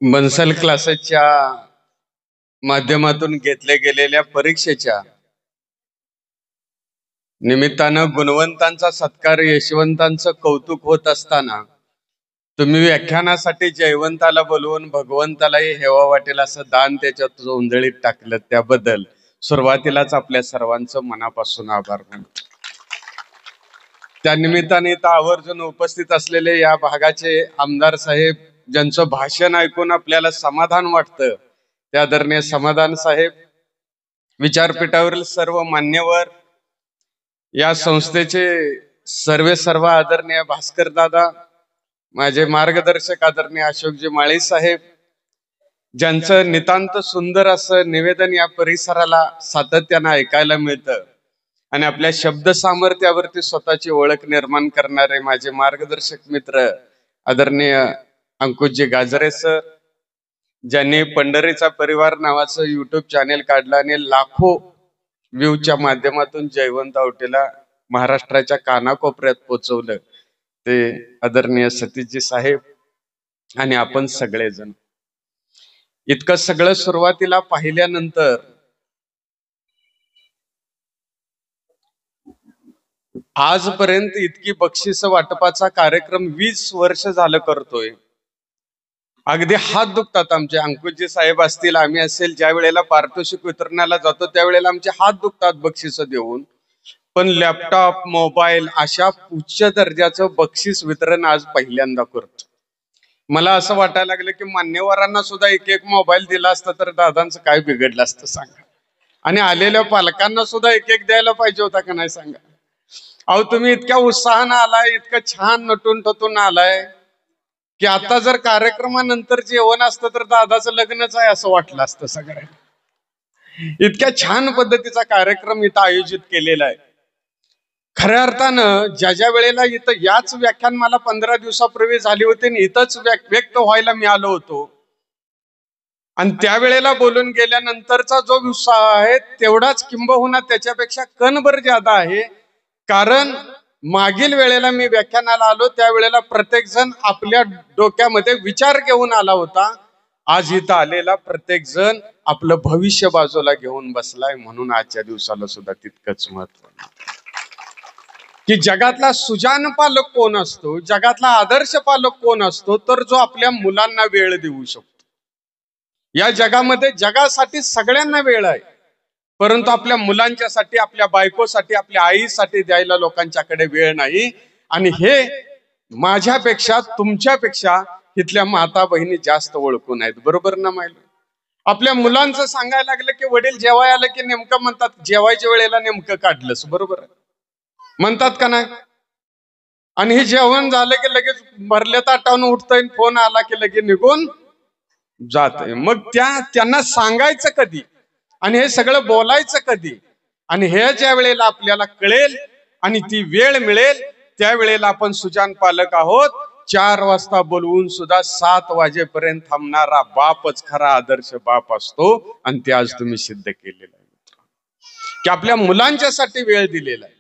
बन्सल क्लासेसच्या माध्यमातून घेतल्या गेलेल्या परीक्षेच्या निमित्तानं गुणवंतांचा सत्कार, यशवंतांचं कौतुक होत असताना तुम्ही व्याख्यानासाठी जयवंताला बोलवून भगवंतालाही हेवा वाटेल असं दान त्याच्यात जोंधळीत टाकलं, त्याबद्दल सुरुवातीलाच आपल्या सर्वांचं मनापासून आभार मानतो. त्या निमित्ताने इथं आवर्जून उपस्थित असलेले या भागाचे आमदार साहेब, ज्यांचं भाषण ऐकून आपल्याला समाधान वाटतं, ते आदरणीय समाधान साहेब, विचारपीठावरील सर्व मान्यवर, या संस्थेचे सर्व आदरणीय भास्कर दादा, माझे मार्गदर्शक आदरणीय अशोकजी माळी साहेब, ज्यांचं नितांत सुंदर असं निवेदन या परिसराला सातत्यानं ऐकायला मिळतं आणि आपल्या शब्द सामर्थ्यावरती स्वतःची ओळख निर्माण करणारे माझे मार्गदर्शक मित्र आदरणीय अंकुशजी गाजरे सर, ज्यांनी पंढरीचा परिवार नावाचं युट्यूब चॅनेल काढलं आणि लाखो व्ह्यूच्या माध्यमातून जयवंत आवटेला महाराष्ट्राच्या कानाकोपऱ्यात पोचवलं, ते आदरणीय सतीशजी साहेब आणि आपण सगळेजण. इतकं सगळं सुरुवातीला पाहिल्यानंतर आजपर्यंत इतकी बक्षीस वाटपाचा कार्यक्रम 20 वर्ष झालं करतोय. अगदी हात दुखतात आमचे. अंकुशजी साहेब असतील, आम्ही असेल, ज्या वेळेला पारितोषिक वितरणाला जातो त्यावेळेला आमचे हात दुखतात बक्षीस देऊन. पण लॅपटॉप, मोबाईल अशा उच्च दर्जाचं बक्षीस वितरण आज पहिल्यांदा करतो. मला असं वाटायला लागलं की मान्यवरांना सुद्धा एक एक मोबाईल दिला असता तर दादांचं काय बिघडलं असतं सांगा, आणि आलेल्या पालकांना सुद्धा एक एक द्यायला पाहिजे होता का नाही सांगा. अहो, तुम्ही इतक्या उत्साहानं आलाय, इतकं छान नटून टटून आलाय की आता जर कार्यक्रमानंतर जेवण असतं तर दादाचं लग्नच आहे असं वाटलं असतं सगळ्यांना. इतक्या छान पद्धतीचा कार्यक्रम इथं आयोजित केलेला आहे. खऱ्या अर्थानं ज्या वेळेला इथं याच व्याख्यान मला 15 दिवसापूर्वी झाली होती आणि इथंच व्यक्त व्हायला मी आलो होतो, आणि त्यावेळेला बोलून गेल्यानंतरचा जो उत्साह आहे तेवढाच किंबहुना त्याच्यापेक्षा कणभर ज्यादा आहे. कारण मागील वेळेला मी व्याख्यानाला आलो त्यावेळेला प्रत्येक जण आपल्या डोक्यामध्ये विचार घेऊन आला होता. आज इथं आलेला प्रत्येक जण आपलं भविष्य बाजूला घेऊन बसलाय, म्हणून आजच्या दिवसाला सुद्धा तितकंच महत्व. की जगातला सुजान पालक कोण असतो, जगातला आदर्श पालक कोण असतो, तर जो आपल्या मुलांना वेळ देऊ शकतो. या जगामध्ये जगासाठी सगळ्यांना वेळ आहे, परंतु आपल्या मुलांच्यासाठी, आपल्या बायकोसाठी, आपल्या आईसाठी द्यायला लोकांच्याकडे वेळ नाही. आणि हे माझ्यापेक्षा तुमच्यापेक्षा इथल्या माता बहिणी जास्त ओळखून आहेत. बरोबर ना माहिती? आपल्या मुलांचं सांगायला लागलं की वडील जेवाय आलं की नेमकं म्हणतात जेवायच्या वेळेला नेमकं काढलंस, बरोबर म्हणतात का नाही? आणि हे जेवण झालं की लगेच भरल्या ताटावून उठतंय, फोन आला की लगेच निघून जातंय. मग त्यांना सांगायचं कधी आणि हे सगळं बोलायचं कधी? आणि हे ज्या वेळेला आपल्याला कळेल आणि ती वेळ मिळेल त्यावेळेला आपण सुजान पालक आहोत. 4 वाजता बोलवून सुद्धा 7 वाजेपर्यंत थांबणारा बापच खरा आदर्श बाप असतो. आणि ते आज तुम्ही सिद्ध केलेलं आहे की आपल्या मुलांच्यासाठी वेळ दिलेला आहे.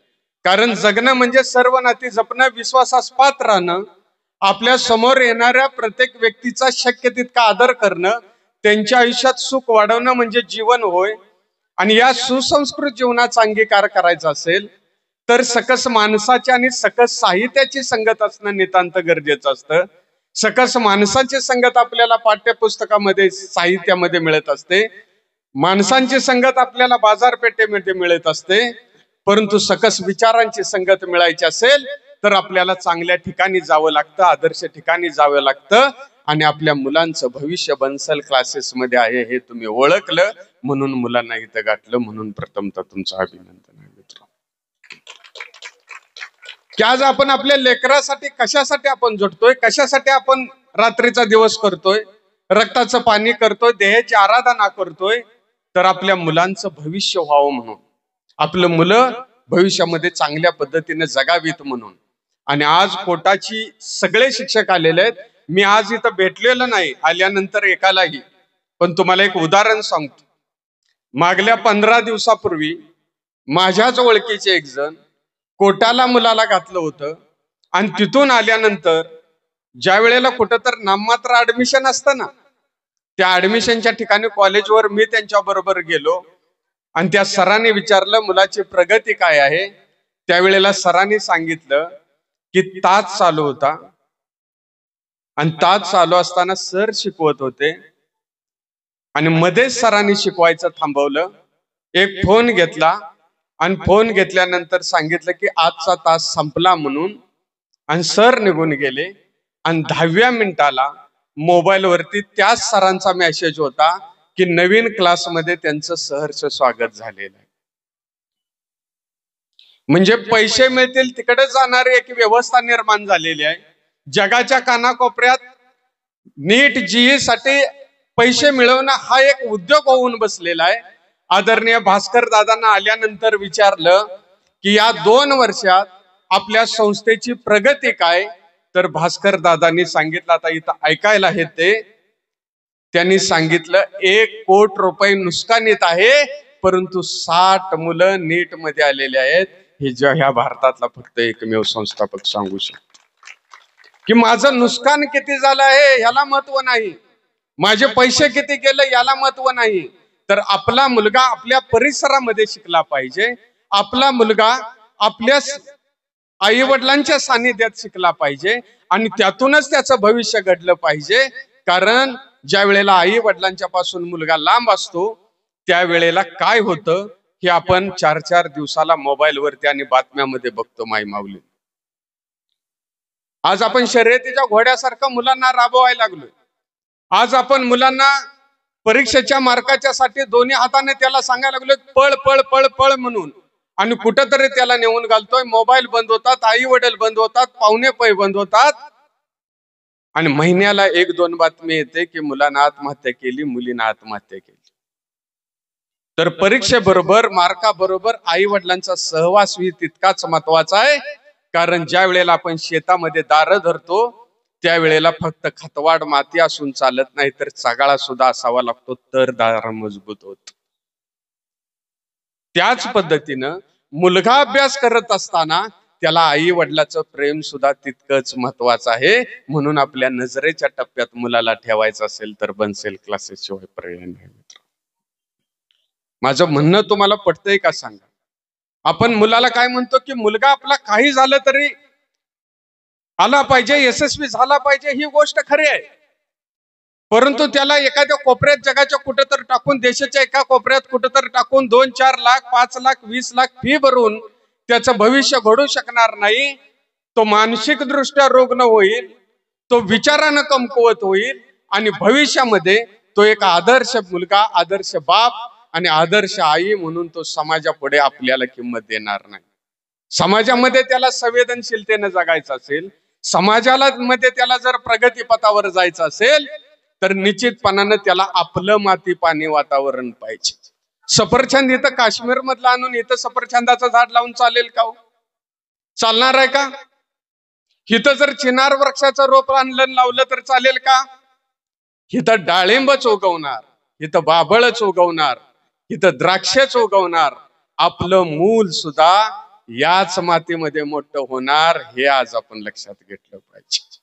कारण जगणं म्हणजे सर्व नाती जपणं, विश्वासास पात्र राहणं, आपल्या समोर येणाऱ्या प्रत्येक व्यक्तीचा शक्य तितका आदर करणं, त्यांच्या आयुष्यात सुख वाढवणं म्हणजे जीवन होय. आणि या सुसंस्कृत जीवनाचा अंगीकार करायचा असेल तर सकस माणसाची आणि सकस साहित्याची संगत असणं नितांत गरजेचं असतं. सकस माणसाची संगत आपल्याला पाठ्यपुस्तकामध्ये, साहित्यामध्ये मिळत असते. माणसांची संगत आपल्याला बाजारपेठेमध्ये मिळत असते. परंतु सकस विचारांची संगत मिळायची असेल तर आपल्याला चांगल्या ठिकाणी जावं लागतं, आदर्श ठिकाणी जावं लागतं. आणि आपल्या मुलांचं भविष्य बन्सल क्लासेसमध्ये आहे हे तुम्ही ओळखलं, म्हणून मुलांना इथं गाठलं. म्हणून प्रथमतः तुमचं अभिनंदन आहे मित्र. की आज आपण आपल्या लेकरासाठी कशासाठी आपण झटतोय, कशासाठी आपण रात्रीचा दिवस करतोय, रक्ताचं पाणी करतोय, देहाची आराधना करतोय, तर आपल्या मुलांचं भविष्य व्हावं म्हणून, आपलं मुलं भविष्यामध्ये चांगल्या पद्धतीने जगावीत म्हणून. आणि आज कोटाची सगळे शिक्षक आलेले आहेत. मी आज इथं भेटलेलं नाही आल्यानंतर एकालाही, पण तुम्हाला एक उदाहरण सांगतो. मागल्या 15 दिवसापूर्वी माझ्याच ओळखीचे एक जण कोटाला मुलाला घातलं होतं, आणि तिथून आल्यानंतर ज्या वेळेला कुठं तर नाममात्र ऍडमिशन असतं ना, त्या ऍडमिशनच्या ठिकाणी कॉलेजवर मी त्यांच्या बरोबर गेलो आणि त्या सरांनी विचारलं मुलाची प्रगती काय आहे. त्यावेळेला सरांनी सांगितलं की तास चालू होता आणि तास चालू असताना सर शिकवत होते आणि मध्येच सरांनी शिकवायचं थांबवलं. एक फोन घेतला आणि फोन घेतल्यानंतर सांगितलं की आजचा तास संपला म्हणून, आणि सर निघून गेले. आणि 10व्या मिनिटाला मोबाईलवरती त्याच सरांचा मेसेज होता की नवीन क्लासमध्ये त्यांचं सहर्ष स्वागत झालेलं आहे. म्हणजे पैसे मिळतील तिकडे जाणारी एक व्यवस्था निर्माण झालेली आहे. जगाच्या कानाकोपऱ्यात नीट जीई साठी पैसे मिळवणं हा एक उद्योग होऊन बसलेला आहे. आदरणीय भास्कर दादांना आल्यानंतर विचारलं की या 2 वर्षात आपल्या संस्थेची प्रगती काय, तर भास्कर दादांनी सांगितलं, आता इथं ऐकायला आहे ते, त्यांनी सांगितलं 1 कोटी रुपये नुकसानीत आहे, परंतु 60 मुलं नीट मध्ये आलेले आहेत. हे ह्या भारतातला फक्त एकमेव संस्थापक सांगू शकतो की माझं नुकसान किती झालं आहे ह्याला महत्व नाही, माझे पैसे किती गेले याला महत्व नाही, तर आपला मुलगा आपल्या परिसरामध्ये शिकला पाहिजे, आपला मुलगा आपल्या आई वडिलांच्या सानिध्यात शिकला पाहिजे आणि त्यातूनच त्याचं भविष्य घडलं पाहिजे. कारण ज्या वेळेला आई वडिलांच्या पासून मुलगा लांब असतो त्यावेळेला काय होतं हे आपण 4-4 दिवसाला मोबाईलवरती आणि बातम्यामध्ये बघतो. माई माऊली, आज आपण शर्यतीच्या घोड्यासारखं मुलांना राबवायला लागलोय. आज आपण मुलांना परीक्षेच्या मार्काच्या साठी दोन्ही हाताने त्याला सांगायला लागलोय पळ पळ पळ पळ म्हणून, आणि कुठंतरी त्याला नेऊन घालतोय. मोबाईल बंद होतात, आई वडील बंद होतात, पाहुणे पै बंद होतात, आणि महिन्याला 1-2 बातमी येते की मुलानं आत्महत्या केली, मुलीनं आत्महत्या केली. तर परीक्षेबरोबर मार्काबरोबर आई वडिलांचा सहवास ही तितकाच महत्वाचा आहे. कारण ज्या वेळेला आपण शेतामध्ये दारं धरतो त्यावेळेला फक्त खतवाड माती असून चालत नाही, तर चगाळा सुद्धा असावा लागतो, तर दार मजबूत होत. त्याच पद्धतीनं मुलगा अभ्यास करत असताना त्याला आई वडिलाचं प्रेम सुद्धा तितकंच महत्वाचं आहे. म्हणून आपल्या नजरेच्या टप्प्यात मुलाला ठेवायचं असेल तर बनसेल क्लासेस शिवाय पर्याय नाही. माझं म्हणणं तुम्हाला पटतंय का सांगा. आपण मुलाला काय म्हणतो की मुलगा आपला काही झालं तरी आला पाहिजे, यशस्वी झाला पाहिजे, ही गोष्ट खरी आहे. परंतु त्याला एखाद्या कोपऱ्यात जगाच्या कुठेतरी टाकून, देशाच्या एका कोपऱ्यात कुठेतरी टाकून 2-4 लाख 5 लाख 20 लाख फी भरून त्याचं भविष्य घडू शकणार नाही. तो मानसिक दृष्ट्या रुग्ण होईल, तो विचारानं कमकुवत होईल, आणि भविष्यामध्ये तो एक आदर्श मुलगा, आदर्श बाप आणि आदर्श आई म्हणून तो समाजापुढे आपल्याला किंमत देणार नाही. समाजामध्ये त्याला संवेदनशीलतेने जगायचं असेल, समाजाला मध्ये त्याला जर प्रगती पथावर जायचं असेल, तर निश्चितपणानं त्याला आपलं माती पाणी वातावरण पाहिजे. सफरचंद इथं काश्मीर मधला आणून इथं सफरचंदाचं झाड लावून चालेल का हो? चालणार आहे का? इथं जर चिनार वृक्षाचं रोप आणलं लावलं तर चालेल का? इथं डाळिंबच उगवणार, इथं बाभळच उगवणार, इथं द्राक्षच उगवणार. आपलं मूल सुद्धा याच मातीमध्ये मोठं होणार, हे आज आपण लक्षात घेतलं पाहिजे.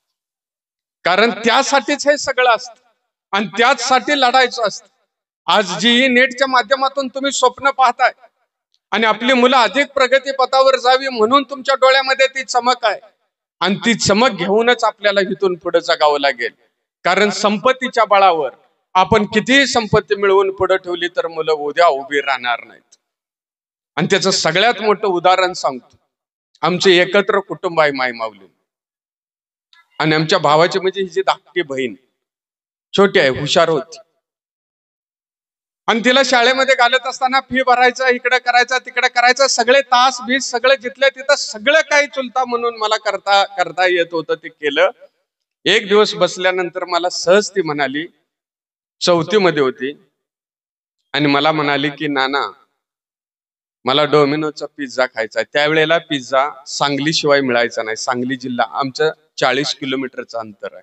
कारण त्यासाठीच हे सगळं असतं आणि त्याचसाठी लढायचं असतं. आज जीई नेटच्या माध्यमातून तुम्ही स्वप्न पाहताय आणि आपली मुलं अधिक प्रगती पथावर जावी म्हणून तुमच्या डोळ्यामध्ये ती चमक आहे, आणि ती चमक घेऊनच आपल्याला इथून पुढे जगावं लागेल. कारण संपत्तीच्या बळावर आपण कितीही संपत्ती मिळवून पुढे ठेवली तर मुलं उद्या उभी राहणार नाहीत. आणि त्याचं सगळ्यात मोठं उदाहरण सांगतो. आमचे एकत्र कुटुंब आहे माई माऊली, आणि आमच्या भावाची म्हणजे हिची धाकटी बहीण छोटी आहे, हुशार होती, आणि तिला शाळेमध्ये घालत असताना फी भरायचं, इकडे करायचं तिकडे करायचं, सगळे तास बीस सगळे जिथले तिथं सगळं काही चुलता म्हणून मला करता येत होतं ते केलं. एक दिवस बसल्यानंतर मला सहज ती म्हणाली, 4थी मध्ये होती, आणि मला म्हणाली की नाना मला डोमिनोचा पिझ्झा खायचा. त्यावेळेला पिझ्झा सांगली शिवाय मिळायचा नाही. सांगली जिल्हा आमचं 40 किलोमीटरचं अंतर आहे.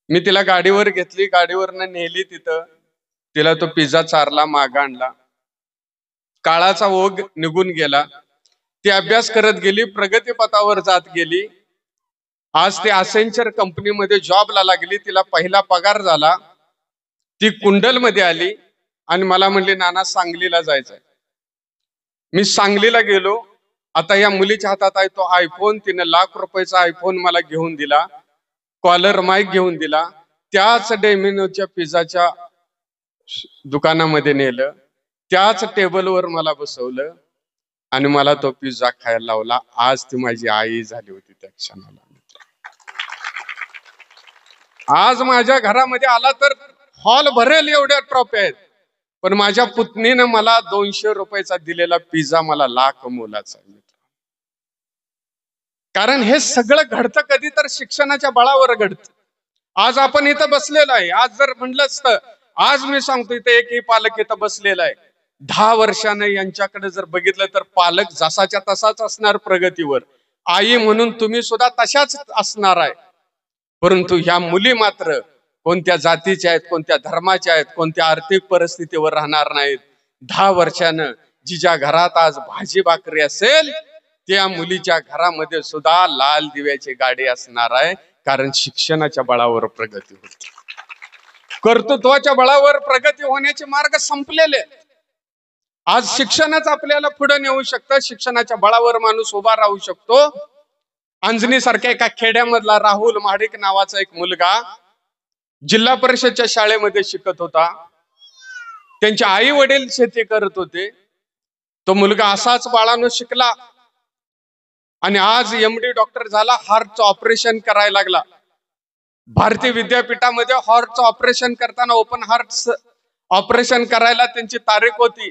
मी तिला गाडीवर घेतली, गाडीवरनं नेली तिथं, तिला तो पिझ्झा चारला, माग आणला. काळाचा ओघ निघून गेला, ती अभ्यास करत गेली, प्रगती पथावर जात गेली. आज ते असेंचर कंपनीमध्ये जॉबला लागली, तिला पहिला पगार झाला, ती कुंडलमध्ये आली आणि मला म्हणली नाना सांगलीला जायचंय. मी सांगलीला गेलो. आता या मुलीच्या हातात आहे तो आयफोन, तिने ₹1,00,000 आयफोन मला घेऊन दिला, कॉलर माईक घेऊन दिला. त्याच डेमिनोच्या पिझ्झाच्या दुकानामध्ये नेलं, त्याच टेबलवर मला बसवलं आणि मला तो पिझ्झा खायला लावला. आज ती माझी आई झाली होती त्या क्षणाला. आज माझ्या घरामध्ये आला तर हॉल भरेल एवढ्या ट्रॉफ्या आहेत, पण माझ्या पुतणीनं मला ₹200 दिलेला पिझ्झा मला लाख मोलाचा आहे. कारण हे सगळं घडतं कधी तर शिक्षणाच्या बळावर घडतं. आज आपण इथं बसलेलो आहे. आज जर म्हणलं असतं, आज मी सांगतो इथे एकही पालक इथं बसलेला आहे, 10 वर्षानं यांच्याकडे जर बघितलं तर पालक जसाच्या तसाच असणार प्रगतीवर. आई म्हणून तुम्ही सुद्धा तशाच असणार आहे. परंतु ह्या मुली मात्र कोणत्या जातीच्या आहेत, कोणत्या धर्माच्या आहेत, कोणत्या आर्थिक परिस्थितीवर राहणार नाहीत. 10 वर्षानं जिच्या घरात आज भाजी भाकरी असेल, त्या मुलीच्या घरामध्ये सुद्धा लाल दिव्याची गाडी असणार आहे. कारण शिक्षणाच्या बळावर प्रगती होते. कर्तृत्वाच्या बळावर प्रगती होण्याचे मार्ग संपलेले. आज शिक्षणच आपल्याला पुढे नेऊ शकतं. शिक्षणाच्या बळावर माणूस उभा राहू शकतो. अंजनी सारख्या एका खेड्यामधला राहुल महाडिक नावाचा एक मुलगा जिल्हा परिषदच्या शाळेमध्ये शिकत होता. त्यांचे आई वडील शेती करत होते. तो मुलगा असाच बाळानं शिकला आणि आज MD डॉक्टर झाला. हार्टचं ऑपरेशन करायला लागला. भारतीय विद्यापीठामध्ये हार्टचं ऑपरेशन करताना ओपन हार्ट ऑपरेशन करायला त्यांची तारीख होती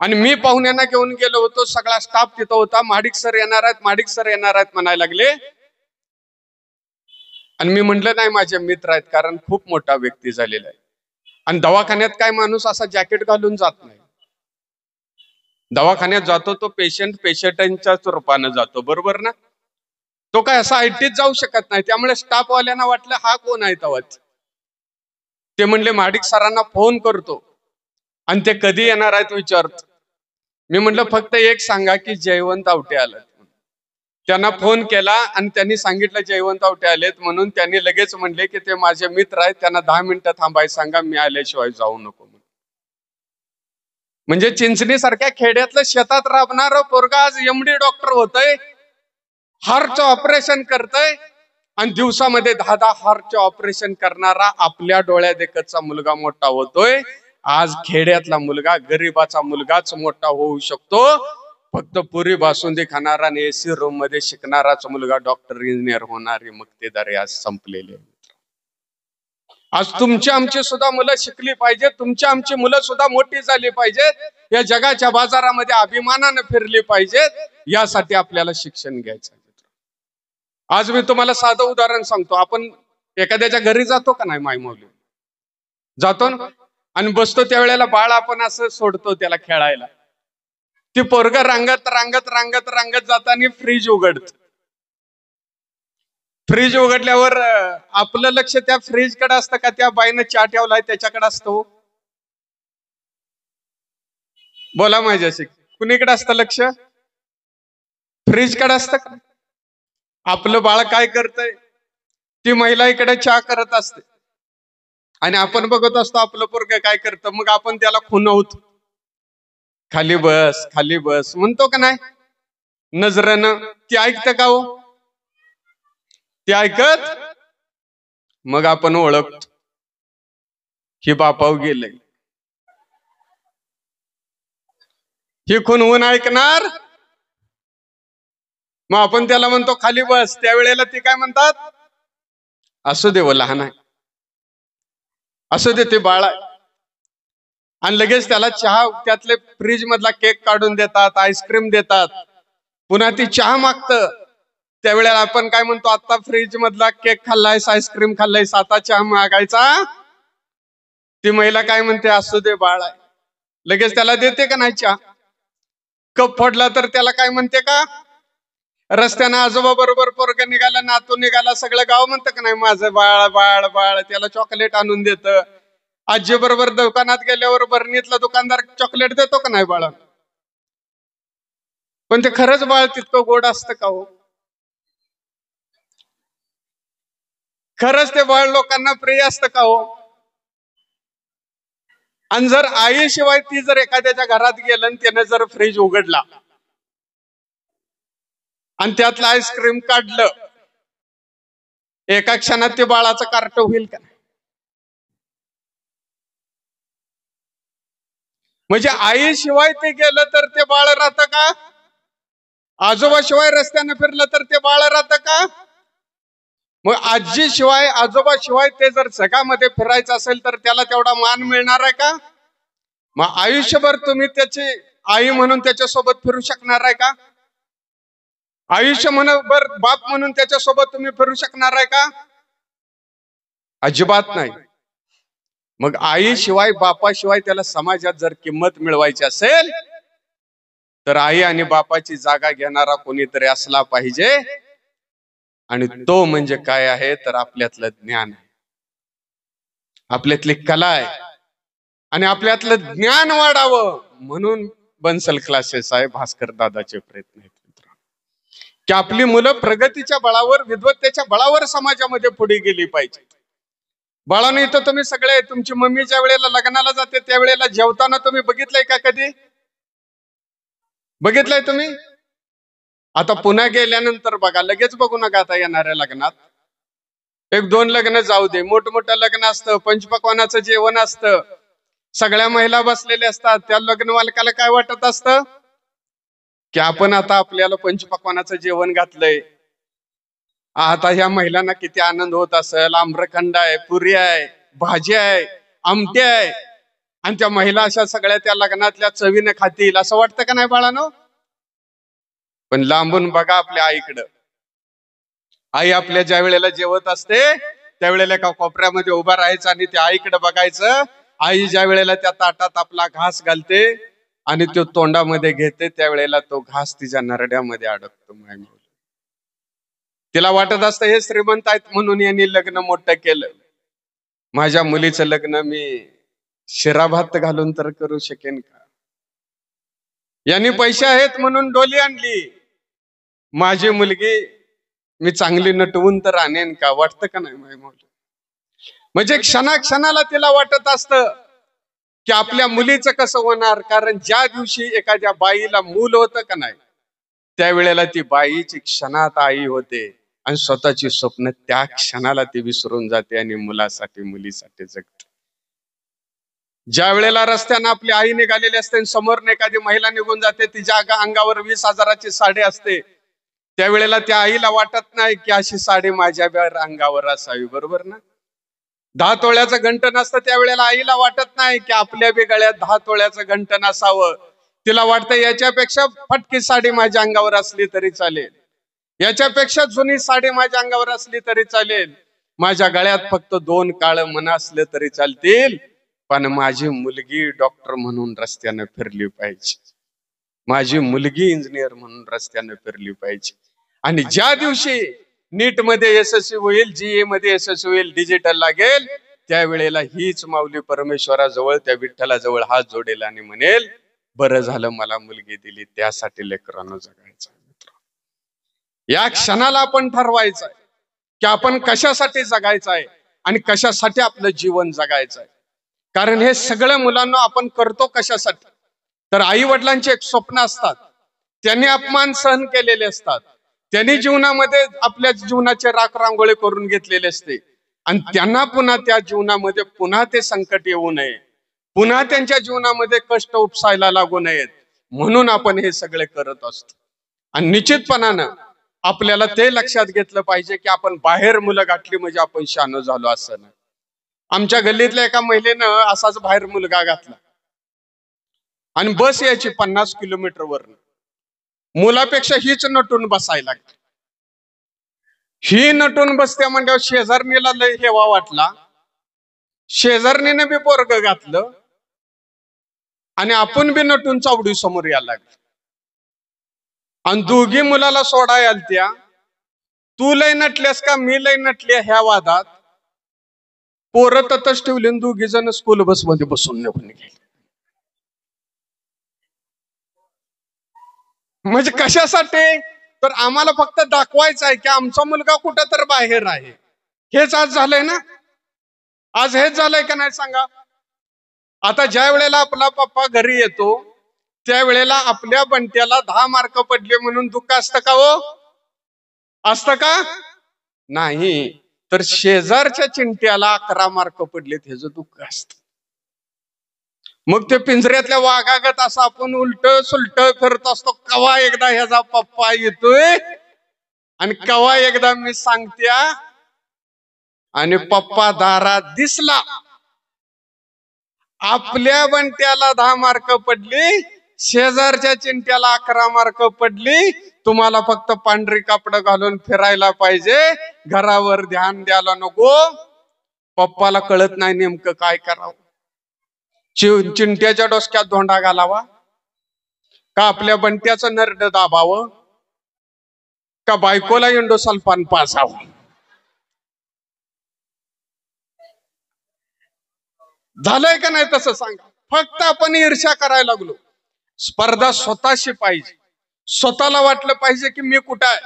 आणि मी पाहुण्यांना घेऊन गेलो होतो. सगळा स्टाफ तिथं होता. महाडिक सर येणार आहेत, महाडिक सर येणार आहेत म्हणायला लागले आणि मी म्हटलं नाही, माझे मित्र आहेत, कारण खूप मोठा व्यक्ती झालेला आहे. आणि दवाखान्यात काय माणूस असा जॅकेट घालून जात नाही. दवाखान्यात जातो तो पेशंटच्याच रूपानं जातो, बरोबर ना. तो काय असा आयटीत जाऊ शकत नाही. त्यामुळे स्टाफवाल्यांना वाटलं हा कोण आहे तवाच. ते म्हणले महाडिक सरांना फोन करतो आणि ते कधी येणार आहेत विचारतो. मी म्हटलं फक्त एक सांगा की जयवंत आवटे आलं. त्यांना फोन केला आणि त्यांनी सांगितलं जयवंत आवटे आलेत म्हणून. त्यांनी लगेच म्हणले की ते माझे मित्र आहेत, त्यांना 10 मिनिटं थांबाय सांगा, मी आल्याशिवाय जाऊ नको. म्हणजे चिंचणी सारख्या खेड्यातलं शेतात राबणारं पोरगा आज MD डॉक्टर होतय, हार्टचं ऑपरेशन करतय आणि दिवसामध्ये 10 हार्टचे ऑपरेशन करणारा आपल्या डोळ्या देखतचा मुलगा मोठा होतोय. आज खेड्यातला मुलगा, गरीबाचा मुलगाच मोठा होऊ शकतो. फक्त पुरी बासुंदी खाणारा आणि AC रूम मध्ये शिकणाराच मुलगा डॉक्टर इंजिनियर होणारे मक्तेदारी आज संपलेले. आज तुमची आमची सुद्धा मुलं शिकली पाहिजेत. तुमची आमची मुलं सुद्धा मोठी झाली पाहिजेत. या जगाच्या बाजारामध्ये अभिमानानं फिरली पाहिजेत. यासाठी आपल्याला शिक्षण घ्यायचं. आज मी तुम्हाला साधं उदाहरण सांगतो. आपण एखाद्याच्या घरी जातो का नाही, मायमौली जातो ना, आणि बसतो त्यावेळेला बाळ आपण असं सोडतो त्याला खेळायला. ती पोरग रांगत रांगत रांगत रांगत जाताना फ्रीज उघडत. फ्रीज उघडल्यावर आपलं लक्ष त्या फ्रीज कडे असतं का त्या बाईनं चहा ठेवलाय त्याच्याकडे असतो? बोला माझ्याशी, कुणीकडे असतं लक्ष? फ्रीज कडे असतं का? आपलं बाळ काय करतंय? ती महिला इकडे चहा करत असते आणि आपण बघत असतो आपलं पोरग काय करतं. मग आपण त्याला खुणवतो, खाली बस खाली बस म्हणतो का नाही नजरेनं. ती ऐकतं का हो? ते ऐकत. मग आपण ओळखतो ही बापाव गेलंय, ही खुणवून ऐकणार. मग आपण त्याला म्हणतो खाली बस. त्यावेळेला ती काय म्हणतात? असू दे, वो लहान आहे, असू दे, ते बाळ आहे. आणि लगेच त्याला चहा, त्यातले फ्रीज मधला केक काढून देतात, आईस्क्रीम देतात. पुन्हा ती चहा मागतं. त्यावेळेला आपण काय म्हणतो? आता फ्रीज मधला केक खाल्लायस, आईस्क्रीम खाल्लायस, आता चहा मागायचा. ती महिला काय म्हणते? असू दे, बाळ आहे. लगेच त्याला देते का नाही चहा? कप फोडला तर त्याला काय म्हणते का? रस्त्यानं आजोबा बरोबर पोरग निघाला, नातू निघाला, सगळं गाव म्हणतं का नाही माझं बाळ बाळ बाळ. त्याला चॉकलेट आणून देतं. आजी बरोबर दुकानात गेल्यावर बरणीतला दुकानदार चॉकलेट देतो का नाही बाळा? पण ते खरंच बाळ तितकं गोड असतं का हो? खरंच ते बाळ लोकांना प्रिय असतं का हो? आणि जर आईशिवाय ती जर एखाद्याच्या घरात गेलं आणि त्यानं जर फ्रीज उघडला आणि त्यातलं आईस्क्रीम काढलं, एका क्षणात ते बाळाचं कार्ट होईल का? म्हणजे आईशिवाय ते गेलं तर ते बाळ राहतं का? आजोबाशिवाय रस्त्यानं फिरलं तर ते बाळ राहतं का? मग आजीशिवाय आजोबाशिवाय ते जर जगामध्ये फिरायचं असेल तर त्याला तेवढा मान मिळणार आहे का? मग आयुष्यभर तुम्ही त्याची आई म्हणून त्याच्यासोबत फिरू शकणार आहे का? आयुष्य म्हणून बाप म्हणून त्याच्यासोबत तुम्ही फिरू शकणार आहे का? अजिबात नाही. मग आईशिवाय बापाशिवाय त्याला समाजात जर किंमत मिळवायची असेल तर आई आणि बापाची जागा घेणारा कोणीतरी असला पाहिजे. आणि तो म्हणजे काय आहे तर आपल्यातलं ज्ञान आहे, आपल्यातली कला आहे. आणि आपल्यातलं ज्ञान वाढावं म्हणून बन्सल क्लासेस आहे, भास्कर दादाचे प्रयत्न आहेत की आपली मुलं प्रगतीच्या बळावर, विद्वत्तेच्या बळावर समाजामध्ये पुढे गेली पाहिजे. बाळांनो, इथं तुम्ही सगळे, तुमची मम्मी ज्या वेळेला लग्नाला जाते त्यावेळेला जेवताना तुम्ही बघितलंय का? कधी बघितलंय तुम्ही? आता पुन्हा गेल्यानंतर बघा, लगेच बघू नका आता येणाऱ्या लग्नात. एक दोन लग्न जाऊ दे, मोठमोठं लग्न असतं, पंचपक्वानाचं जेवण असतं, सगळ्या महिला बसलेल्या असतात. त्या लग्न मालकाला काय वाटत असतं की आपण आता आपल्याला पंचपक्वानाचं जेवण घातलंय, आता ह्या महिलांना किती आनंद होत असेल. आम्रखंड आहे, पुरी आहे, भाजी आहे, आमटी आहे, आणि त्या महिला अशा सगळ्या त्या लग्नातल्या चवीने खातील असं वाटतं का नाही बाळांनो? पण लांबून बघा आपल्या आईकडं. आई आपल्या ज्या वेळेला जेवत असते त्यावेळेला एका कोपऱ्यामध्ये उभा राहायचं आणि त्या आईकडे बघायचं. आई ज्या वेळेला त्या ताटात आपला घास घालते आणि तो तोंडामध्ये घेते त्यावेळेला तो घास तिच्या नरड्यामध्ये अडकतो. तिला वाटत असतं हे श्रीमंत आहेत म्हणून यांनी लग्न मोठं केलं, माझ्या मुलीचं लग्न मी शिराभात घालून तर करू शकेन का? यांनी पैसे आहेत म्हणून डोली आणली, माझी मुलगी मी चांगली नटवून तर आणेन का? वाटतं का नाही माझी मुली? म्हणजे क्षणाक्षणाला तिला वाटत असतं की आपल्या मुलीचं कसं होणार. कारण ज्या दिवशी एखाद्या बाईला मूल होतं का नाही त्यावेळेला ती बाईची क्षणात आई होते आणि स्वतःची स्वप्न त्या क्षणाला ती विसरून जाते आणि मुलासाठी मुलीसाठी जगते. ज्या वेळेला रस्त्यानं आपली आई निघालेली असते, समोरने एखादी महिला निघून जाते, तिच्या अंगावर 20,000ची साडी असते, त्यावेळेला त्या आईला वाटत नाही की अशी साडी माझ्या अंगावर असावी, बरोबर ना? 10 तोळ्याचं घंटन असतं त्यावेळेला आईला वाटत नाही की आपल्या बी गळ्यात 10 तोळ्याचं घंटन असावं. तिला वाटतं याच्यापेक्षा फटकी साडी माझ्या अंगावर असली तरी चालेल, याच्यापेक्षा जुनी साडी माझ्या अंगावर असली तरी चालेल, माझ्या गळ्यात फक्त 2 काळं मन असले तरी चालतील, पण माझी मुलगी डॉक्टर म्हणून रस्त्यानं फिरली पाहिजे, माझी मुलगी इंजिनियर म्हणून रस्त्यानं फिरली पाहिजे. आणि ज्या दिवशी नीट मध्ये यशस्वी होईल, जीए मध्ये यशस्वी होईल, डिजिटल लागेल, त्यावेळेला हीच माऊली परमेश्वराजवळ, त्या विठ्ठलाजवळ हात जोडेल आणि म्हणेल बरं झालं मला मुलगी दिली, त्यासाठी लेकरांनो जगायचं. या क्षणाला आपण ठरवायचं आहे की आपण कशासाठी जगायचं आहे आणि कशासाठी आपलं जीवन जगायचं आहे. कारण हे सगळं मुलांना आपण करतो कशासाठी तर आई वडिलांचे एक स्वप्न असतात, त्यांनी अपमान सहन केलेले असतात, त्यांनी जीवनामध्ये आपल्या जीवनाचे राख रांगोळी करून घेतलेले असते आणि त्यांना पुन्हा त्या जीवनामध्ये पुन्हा ते संकट येऊ नये, पुन्हा त्यांच्या जीवनामध्ये कष्ट उपसायला लागू नयेत म्हणून आपण हे सगळे करत असतो. आणि निश्चितपणानं आपल्याला ते लक्षात घेतलं पाहिजे की आपण बाहेर मुलं गाठली म्हणजे आपण शानो झालो असं नाही. आमच्या गल्लीतल्या एका महिलेनं असाच बाहेर मुलगा घातला आणि बस यायची 50 किलोमीटरवरनं, मुलापेक्षा हीच नटून बसायला लागली. ही नटून बसते म्हणजे शेजारणीला लय हेवा वाटला, शेजारणीने बी पोरग घातलं आणि आपण बी नटून चावडी समोर यायला लागली. आणि दोघी मुलाला सोडाय आलत्या, तू लय नटल्यास का मी लय नटली ह्या वादात पोरं ततच ठेवली, दोघी जण स्कूल बस मध्ये बसून निघून गेले. म्हणजे कशासाठी तर आम्हाला फक्त दाखवायचं आहे की आमचा मुलगा कुठं तर बाहेर आहे, हेच आज झालंय ना, आज हेच झालंय का नाही सांगा. आता ज्या वेळेला आपला पप्पा घरी येतो त्यावेळेला आपल्या बंट्याला 10 मार्क पडले म्हणून दुःख असतं का हो? असतं का? नाही. तर शेजारच्या चिंट्याला 11 मार्क पडले ह्याचं दुःख असतं. मग ते पिंजऱ्यातल्या वाघागत असं आपण उलट सुलट करत असतो. कवा एकदा ह्याचा पप्पा येतोय आणि कवा एकदा मी सांगत्या आणि पप्पा दारात दिसला. आपल्या बंट्याला 10 मार्क पडली, शेजारच्या चिंट्याला 11 मार्क पडली. तुम्हाला फक्त पांढरी कापड घालून फिरायला पाहिजे, घरावर ध्यान द्यायला नको. पप्पाला कळत नाही नेमकं काय करावं. चिंट्याच्या डोसक्यात धोंडा घालावा का आपल्या बंट्याचं नरड दाबावं का बायकोला इंडोसल्फान पाजावं? झालंय का नाही तसं सांगा. फक्त आपण ईर्ष्या करायला लागलो. स्पर्धा स्वतःशी पाहिजे. स्वतःला वाटलं पाहिजे की मी कुठं आहे.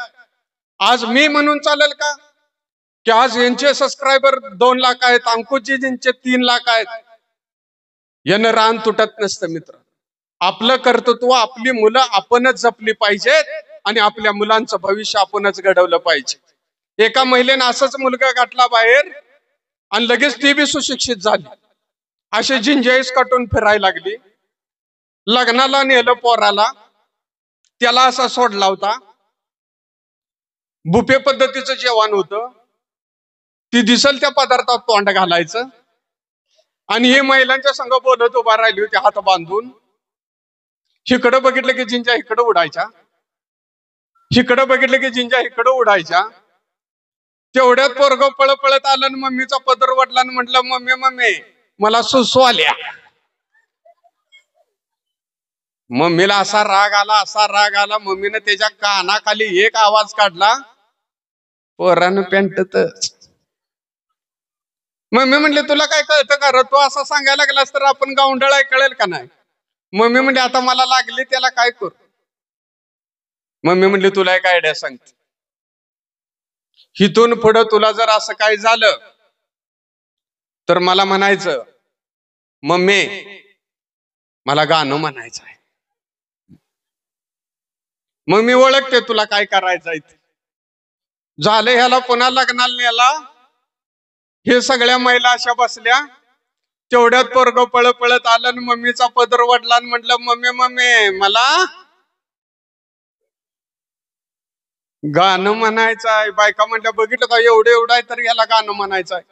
आज मी म्हणून चालेल का की आज यांचे सबस्क्रायबर 2 लाख आहेत, अंकुशजींचे 3 लाख आहेत. यानं रान तुटत नसतं मित्र. आपलं कर्तृत्व आपली मुलं आपणच जपली पाहिजेत आणि आपल्या मुलांचं भविष्य आपणच घडवलं पाहिजे. एका महिलेनं असंच मुलगा गाठला बाहेर आणि लगेच ती बी सुशिक्षित झाली. असे जिंजाईस काटून फिरायला लागली. लग्नाला नेलं पोराला, त्याला असा सोडला होता. बुफे पद्धतीचं जेवण होतं. ती दिसल त्या पदार्थात तोंड घालायचं आणि हे महिलांच्या संग बोलत उभा राहिली होती हात बांधून. इकडं बघितलं की जिंजा इकडं उडायच्या, इकडं बघितलं की जिंजा इकडं उडायच्या. तेवढ्यात पोरगं पळत आलं आणि मम्मीचा पदर वडला आणि म्हटलं, मम्मी मम्मी मला सुसू आल्या. मम्मीला असा राग आला, असा राग आला. मम्मीने त्याच्या कानाखाली एक आवाज काढला, पोरानं पॅन्टच. मम्मी म्हणले तुला काय कळतं का रे? तू असं सांगायला लागलास तर आपण गावंढळ कळेल का नाही? मम्मी म्हणली आता मला लागली त्याला काय करू? मम्मी म्हणली तुला एक आयडिया सांगते. हिथून पुढं तुला जर असं काय झालं तर मला म्हणायचं, मम्मी मला गाणं म्हणायचं आहे. मग मी ओळखते तुला काय करायचंय. झालं ह्याला पुन्हा लग्नाला नेला. हे सगळ्या महिला अशा बसल्या. तेवढ्यात पोरगं पळत आलं आणि मम्मीचा पदर वडला आणि म्हटलं, मम्मी मम्मी मला गाणं म्हणायचं आहे. बायका म्हटल्या बघितलं का एवढं एवढं आहे तर ह्याला गाणं म्हणायचं आहे.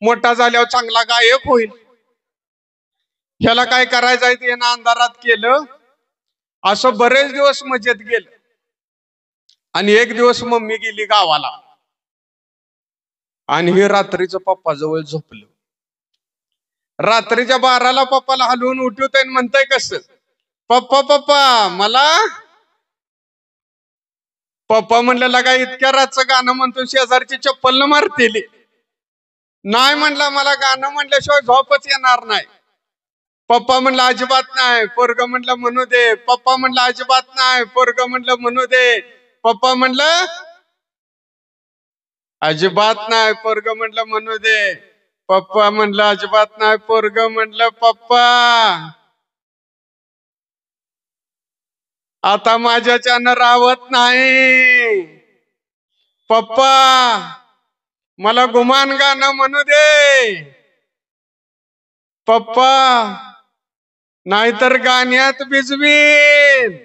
मोठा झाल्यावर चांगला गायक होईल. ह्याला काय करायचंय ते यानं अंधारात केलं. असं बरेच दिवस मजेत गेलं आणि एक दिवस मम्मी गेली गावाला आणि हे रात्रीचं पप्पा जवळ झोपलं. रात्रीच्या 12ला पप्पाला हलवून उठवतय आणि म्हणताय कसं, पप्पा पप्पा मला. पप्पा म्हणलं लगा इतक्या रातचं गाणं म्हणतो शेजारची चप्पल न मारतेली. नाही म्हणला मला गाणं म्हणल्याशिवाय झोपच येणार नाही. पप्पा म्हणलं अजिबात नाही. पोरग म्हणलं म्हणू दे. पप्पा म्हणलं अजिबात नाही. पोरग म्हणलं म्हणू दे. पप्पा म्हणलं अजिबात नाही. पोरग म्हणलं म्हणू दे. पप्पा म्हणलं अजिबात नाही. पोरग म्हणलं पप्पा आता माझ्याच्यानं राहत नाही. पप्पा मला गुमान गाणं म्हणू दे. पप्पा नाहीतर गाण्यात भिजवीन.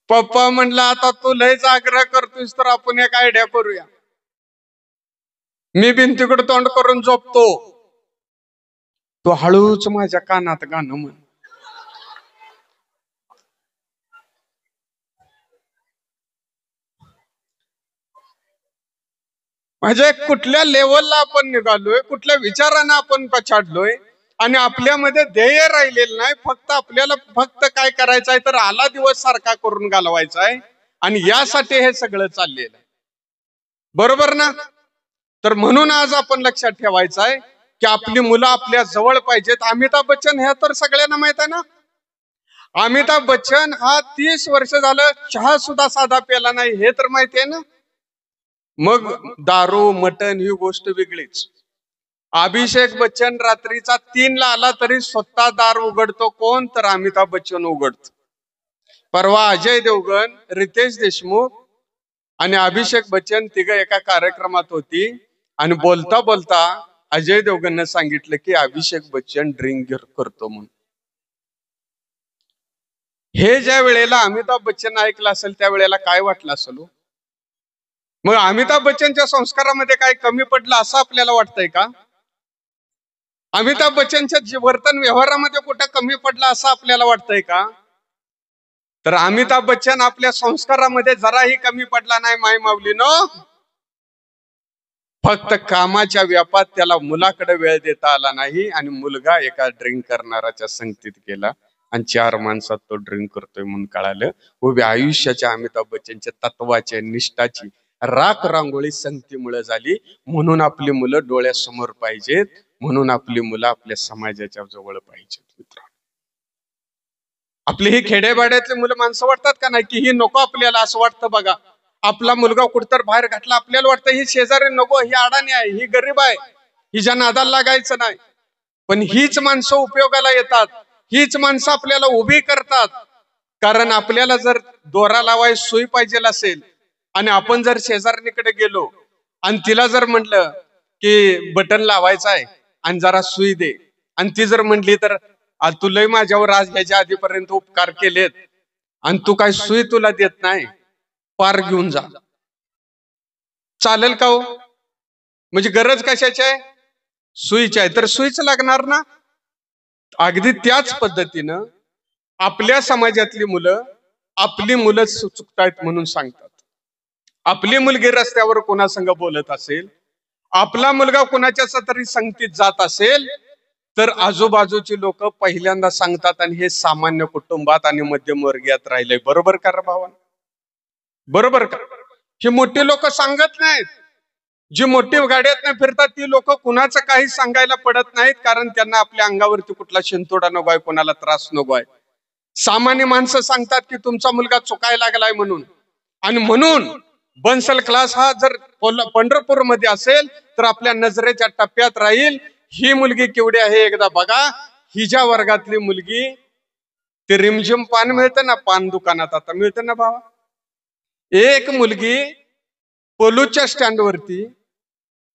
पप्पा म्हणलं आता तू लयच आग्रह करतोस तर आपण एक आयडिया करूया. मी भिंतीकडे तोंड करून झोपतो, तू हळूच माझ्या कानात गाणं म्हण. म्हणजे कुठल्या लेवलला आपण निघालोय, कुठल्या विचारानं आपण पछाडलोय आणि आपल्यामध्ये ध्येय राहिलेलं नाही. फक्त आपल्याला फक्त काय करायचंय तर आला दिवस सारखा करून घालवायचा आहे आणि यासाठी हे सगळं चाललेलं आहे. बरोबर ना? तर म्हणून आज आपण लक्षात ठेवायचं आहे की आपली मुलं आपल्या जवळ पाहिजेत. अमिताभ बच्चन हे तर सगळ्यांना माहित आहे ना. अमिताभ बच्चन हा 30 वर्ष झालं चहा सुद्धा साधा प्याला नाही हे तर माहिती आहे ना. मग दारू मटण ही गोष्ट वेगळीच. अभिषेक बच्चन रात्रीचा 3ला आला तरी स्वतः दार उघडतो कोण? तर अमिताभ बच्चन उघडतो. परवा अजय देवगण, रितेश देशमुख आणि अभिषेक बच्चन तिघ एका कार्यक्रमात होती आणि बोलता बोलता अजय देवगणने सांगितलं की अभिषेक बच्चन ड्रिंक करतो म्हणून. हे ज्या वेळेला अमिताभ बच्चन ऐकलं असेल त्यावेळेला काय वाटलं असेल? मग अमिताभ बच्चनच्या संस्कारामध्ये काय कमी पडलं असं आपल्याला वाटतंय का? अमिताभ बच्चनच्या वर्तन व्यवहारामध्ये कुठं कमी पडलं असं आपल्याला वाटतंय का? तर अमिताभ बच्चन आपल्या संस्कारामध्ये जराही कमी पडला नाही माय माऊलीनो. फक्त कामाच्या व्यापात त्याला मुलाकडे वेळ देता आला नाही आणि मुलगा एका ड्रिंक करणाराच्या संगतीत गेला आणि 4 माणसात तो ड्रिंक करतोय म्हणून कळालं. उभ्या आयुष्याच्या अमिताभ बच्चनच्या तत्वाचे निष्ठाची राख रांगोळी संगतीमुळे झाली. म्हणून आपली मुलं डोळ्यासमोर पाहिजेत, म्हणून आपली मुलं आपल्या समाजाच्या जवळ पाहिजेत. मित्र, आपली ही खेड्यापाड्यातली मुलं माणसं वाटतात का नाही की ही नको आपल्याला? असं वाटतं बघा. आपला मुलगा कुठतर बाहेर घातला आपल्याला वाटतं ही शेजारी नको, ही अडाणी आहे, ही गरीब आहे, हिच्या नादाला लागायचं नाही. पण हीच माणसं उपयोगाला येतात, हीच माणसं आपल्याला उभी करतात. कारण आपल्याला जर दोरा लावाय सुई पाहिजे असेल आणि आपण जर शेजारणीकडे गेलो आणि तिला जर म्हटलं की बटन लावायचं आहे आणि जरा सुई दे, आणि ती जर म्हटली तर तू लय माझ्यावर आज ह्याच्या आधीपर्यंत उपकार केलेत आणि तू काय सुई तुला देत नाही, पार घेऊन जा, चालेल का हो? म्हणजे गरज कशाची आहे? सुईची आहे, तर सुईच लागणार ना. अगदी त्याच पद्धतीनं आपल्या समाजातली मुलं आपली मुलं चुकतायत म्हणून सांगतात. आपली मुलगी रस्त्यावर कोणासंग बोलत असेल, आपला मुलगा कोणाच्या तरी संगतीत जात असेल, तर आजूबाजूची लोक पहिल्यांदा सांगतात आणि हे सामान्य कुटुंबात आणि मध्यमवर्गीयात राहिले. बरोबर का रे भावा? बरोबर का? हे मोठी लोक सांगत नाहीत. जी मोठी गाड्यात नाही फिरतात ती लोक कुणाचं काही सांगायला पडत नाहीत, कारण त्यांना आपल्या अंगावरती कुठला शिंतोडा नको आहे, कोणाला त्रास नको आहे. सामान्य माणसं सांगतात की तुमचा मुलगा चुकायला लागलाय म्हणून. आणि म्हणून बन्सल क्लास हा जर पंढरपूर मध्ये असेल तर आपल्या नजरेच्या टप्प्यात राहील. ही मुलगी केवढी आहे एकदा बघा. हिच्या वर्गातली मुलगी, ते रिमझिम पान मिळतं ना पान दुकानात, आता मिळतं ना भावा. एक मुलगी पोलूच्या स्टँडवरती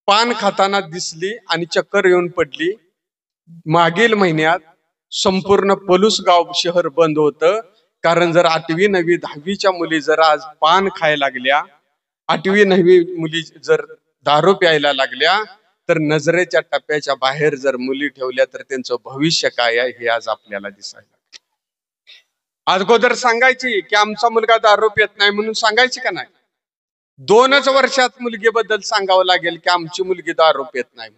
पान खाताना दिसली आणि चक्कर येऊन पडली. मागील महिन्यात संपूर्ण पलूस गाव शहर बंद होतं, कारण जर 8वी 9वी 10वीच्या मुली जर आज पान खायला लागल्या, 8वी 9वी मुली जर दारू प्यायला लागल्या, तर नजरेच्या टप्प्याच्या बाहेर जर मुली ठेवल्या तर त्यांचं भविष्य काय आहे हे आज आपल्याला दिसायला. अगोदर सांगायची की आमचा मुलगा दारू पित नाही म्हणून सांगायची का नाही? 2च वर्षात मुलगीबद्दल सांगावं लागेल की आमची मुलगी दारू पित नाही.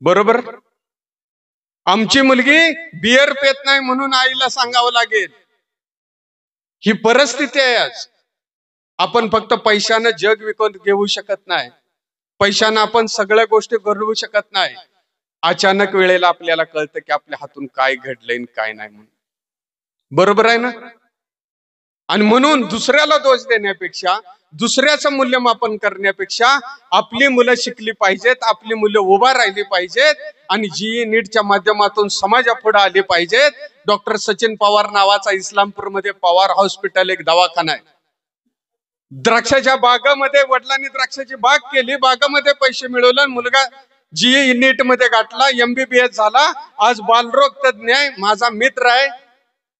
बरोबर? आमची मुलगी बियर पित नाही म्हणून आईला सांगावं लागेल. ही परिस्थिती आहे आज. आपण फक्त पैशानं जग विकत घेऊ शकत नाही, पैशानं आपण सगळ्या गोष्टी करू शकत नाही. अचानक वेळेला आपल्याला कळतं की आपल्या हातून काय घडलंय काय नाही म्हणून. बरोबर आहे ना? आणि म्हणून दुसऱ्याला दोष देण्यापेक्षा, दुसऱ्याचं मूल्यमापन करण्यापेक्षा आपली मुलं शिकली पाहिजेत, आपली मुलं उभा राहिली पाहिजेत आणि जी नीटच्या माध्यमातून समाजापुढे आली पाहिजेत. डॉक्टर सचिन पवार नावाचा इस्लामपूरमध्ये पवार हॉस्पिटल एक दवाखाना आहे. द्राक्षाच्या बागामध्ये वडिलांनी द्राक्षाची बाग केली, बागामध्ये पैसे मिळवले, मुलगा जी नीट मध्ये गाठला, MBBS झाला, आज बालरोग तज्ञ आहे, माझा मित्र आहे.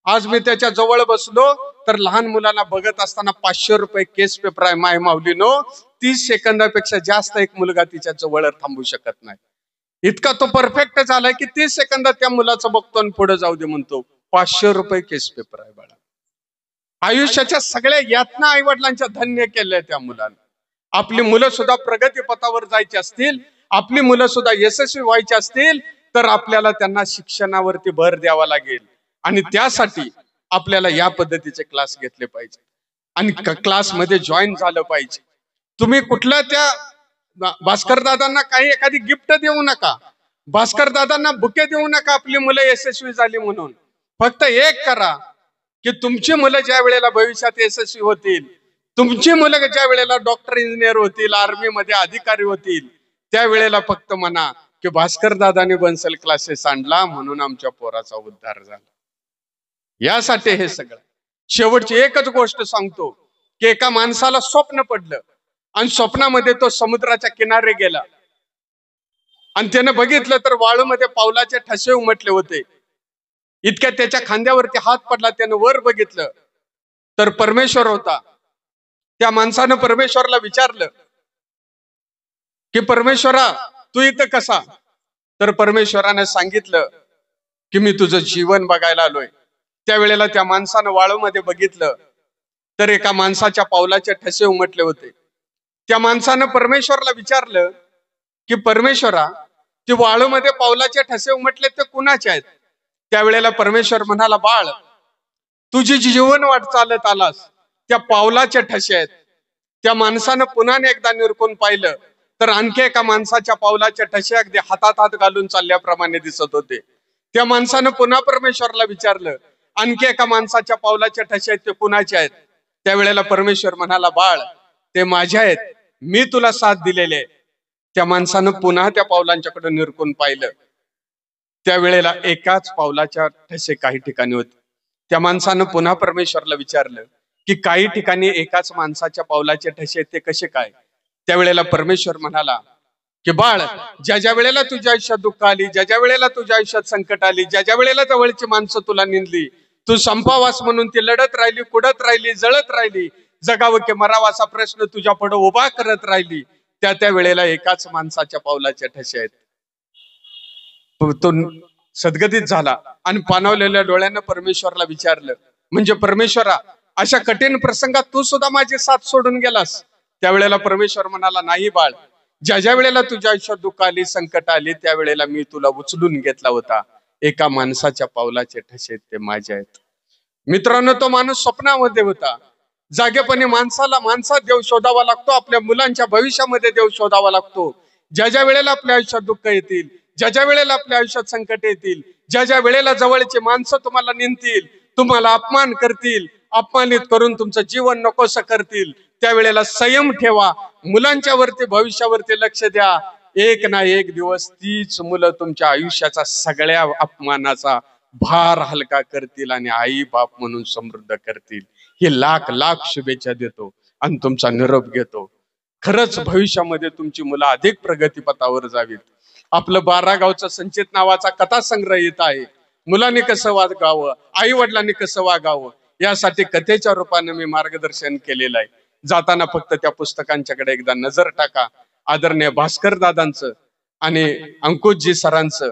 आज मी त्याच्या जवळ बसलो तर लहान मुलांना बघत असताना 500 रुपये केस पेपर आहे माय माऊलीनो. 30 सेकंदापेक्षा जास्त एक मुलगा तिच्या जवळ थांबू शकत नाही. इतका तो परफेक्ट झालाय की 30 सेकंदात त्या मुलाचं बघतो आणि पुढे जाऊ दे म्हणतो. 500 रुपये केस पेपर आहे बाळा. आयुष्याच्या सगळ्या यातना आई वडिलांच्या धन्य केल्या त्या मुलांना. आपली मुलं सुद्धा प्रगती पथावर जायची असतील, आपली मुलं सुद्धा यशस्वी व्हायची असतील तर आपल्याला त्यांना शिक्षणावरती भर द्यावा लागेल. आणि त्यासाठी आपल्याला या पद्धतीचे क्लास घेतले पाहिजे आणि क्लासमध्ये जॉईन झालं पाहिजे. तुम्ही कुठल्या त्या भास्कर दादांना काही एखादी गिफ्ट देऊ नका, भास्कर दादांना बुके देऊ नका आपली मुलं यशस्वी झाली म्हणून. फक्त एक करा की तुमची मुलं ज्या वेळेला भविष्यात यशस्वी होतील, तुमची मुलं ज्या वेळेला डॉक्टर इंजिनियर होतील, आर्मीमध्ये अधिकारी होतील, त्यावेळेला फक्त म्हणा की भास्कर दादानी बन्सल क्लासेस आणला म्हणून आमच्या पोराचा उद्धार झाला. यासाठी हे सगळं. शेवटची एकच गोष्ट सांगतो की एका माणसाला स्वप्न पडलं आणि स्वप्नामध्ये तो समुद्राच्या किनारे गेला आणि त्याने बघितलं तर वाळूमध्ये पावलाचे ठसे उमटले होते. इतक्या त्याच्या खांद्यावरती हात पडला, त्यानं वर बघितलं तर परमेश्वर होता. त्या माणसानं परमेश्वरला विचारलं की परमेश्वरा तू इथं कसा? तर परमेश्वराने सांगितलं की मी तुझं जीवन बघायला आलोय. त्यावेळेला त्या माणसानं वाळूमध्ये बघितलं तर एका माणसाच्या पावलाचे ठसे उमटले होते. त्या माणसानं परमेश्वरला विचारलं की परमेश्वरा ते वाळूमध्ये पावलाचे ठसे उमटले ते कुणाचे आहेत? त्यावेळेला परमेश्वर म्हणाला, बाळ तुझी जीवन वाट चालत आलास त्या पावलाचे ठसे आहेत. त्या माणसानं पुन्हा एकदा निरखून पाहिलं तर आणखी एका माणसाच्या पावलाचे ठसे अगदी हातात हात घालून चालल्याप्रमाणे दिसत होते. त्या माणसानं पुन्हा परमेश्वरला विचारलं आणखी एका माणसाच्या पावलाचे ठसे आहेत ते कुणाचे आहेत? त्यावेळेला परमेश्वर म्हणाला, बाळ ते माझे आहेत, मी तुला साथ दिलेले. त्या माणसानं पुन्हा त्या पावलांच्याकडे निरखून पाहिलं. त्यावेळेला एकाच पावलाच्या ठसे काही ठिकाणी होते. त्या माणसानं पुन्हा परमेश्वरला विचारलं की काही ठिकाणी एकाच माणसाच्या पावलाचे ठसे ते कसे काय? त्यावेळेला परमेश्वर म्हणाला की बाळ ज्या ज्या वेळेला तुझ्या आयुष्यात दुःख आली, ज्या ज्या वेळेला तुझ्या आयुष्यात संकट आली, ज्या ज्या वेळेला जवळची माणसं तुला निंदली, तू संपावास म्हणून ती लढत राहिली, कुडत राहिली, जळत राहिली, जगावं की मरावा असा प्रश्न तुझ्या पुढे उभा करत राहिली, त्या वेळेला एकाच माणसाच्या पावलाचे ठसे आहेत. तो सद्गतीत झाला आणि पाणावलेल्या डोळ्यानं परमेश्वरला विचारलं, म्हणजे परमेश्वरा अशा कठीण प्रसंगात तू सुद्धा माझी साथ सोडून गेलास? त्यावेळेला परमेश्वर म्हणाला, नाही बाळ, ज्या ज्या वेळेला तुझ्या आयुष्यात दुःख आली, संकट आली, त्यावेळेला मी तुला उचलून घेतला होता. एका माणसाच्या पावलाचे ठसे ते माझे आहेत. मित्रांनो, तो माणूस स्वप्नामध्ये होता. जागेपणी माणसात देव शोधावा लागतो. आपल्या मुलांच्या भविष्यामध्ये देव शोधावा लागतो. ज्या ज्या वेळेला आपल्या आयुष्यात दुःख येतील, ज्या ज्या वेळेला आपल्या आयुष्यात संकट येतील, ज्या ज्या वेळेला जवळचे माणसं तुम्हाला निंदतील, तुम्हाला अपमान करतील, अपमानित करून तुमचं जीवन नकोसं करतील, त्यावेळेला संयम ठेवा. मुलांच्या वरती, भविष्यावरती लक्ष द्या. एक ना एक दिवस तीच मुलं तुमच्या आयुष्याचा सगळ्या अपमानाचा भार हलका करतील आणि आई बाप म्हणून समृद्ध करतील. ही लाख लाख शुभेच्छा देतो आणि तुमचा निरोप घेतो. खरंच भविष्यामध्ये तुमची मुलं अधिक प्रगतीपथावर जावीत. आपलं 12 गावचं संचित नावाचा कथासंग्रह येत आहे. मुलांनी कसं वागावं, आई वडिलांनी कसं वागावं, यासाठी कथेच्या रूपाने मी मार्गदर्शन केलेलं आहे. जाताना फक्त त्या पुस्तकांच्याकडे एकदा नजर टाका. आदरणीय भास्कर दादांचं आणि अंकुशजी सरांचं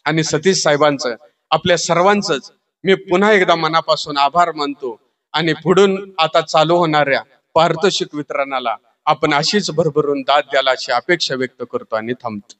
आणि सतीश साहेबांचं, आपल्या सर्वांचंच मी पुन्हा एकदा मनापासून आभार मानतो. आणि पुढून आता चालू होणाऱ्या पारितोषिक वितरणाला आपण अशीच भरभरून दाद द्याल अशी अपेक्षा व्यक्त करतो आणि थांबतो.